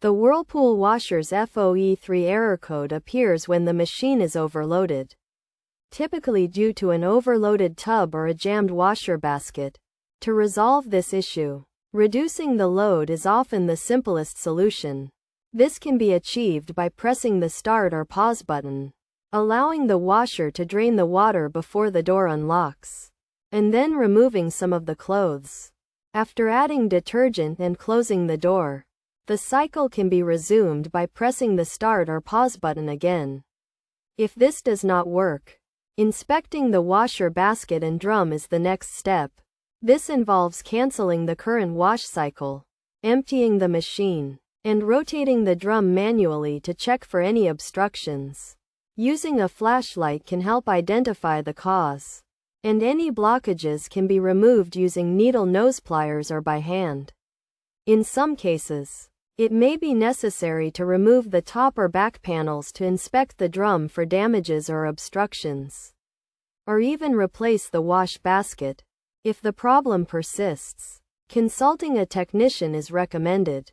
The Whirlpool washer's F0E3 error code appears when the machine is overloaded, typically due to an overloaded tub or a jammed washer basket. To resolve this issue, reducing the load is often the simplest solution. This can be achieved by pressing the start or pause button, allowing the washer to drain the water before the door unlocks, and then removing some of the clothes. After adding detergent and closing the door, the cycle can be resumed by pressing the start or pause button again. If this does not work, inspecting the washer basket and drum is the next step. This involves canceling the current wash cycle, emptying the machine, and rotating the drum manually to check for any obstructions. Using a flashlight can help identify the cause, and any blockages can be removed using needle nose pliers or by hand. In some cases, it may be necessary to remove the top or back panels to inspect the drum for damages or obstructions, or even replace the wash basket. If the problem persists, consulting a technician is recommended.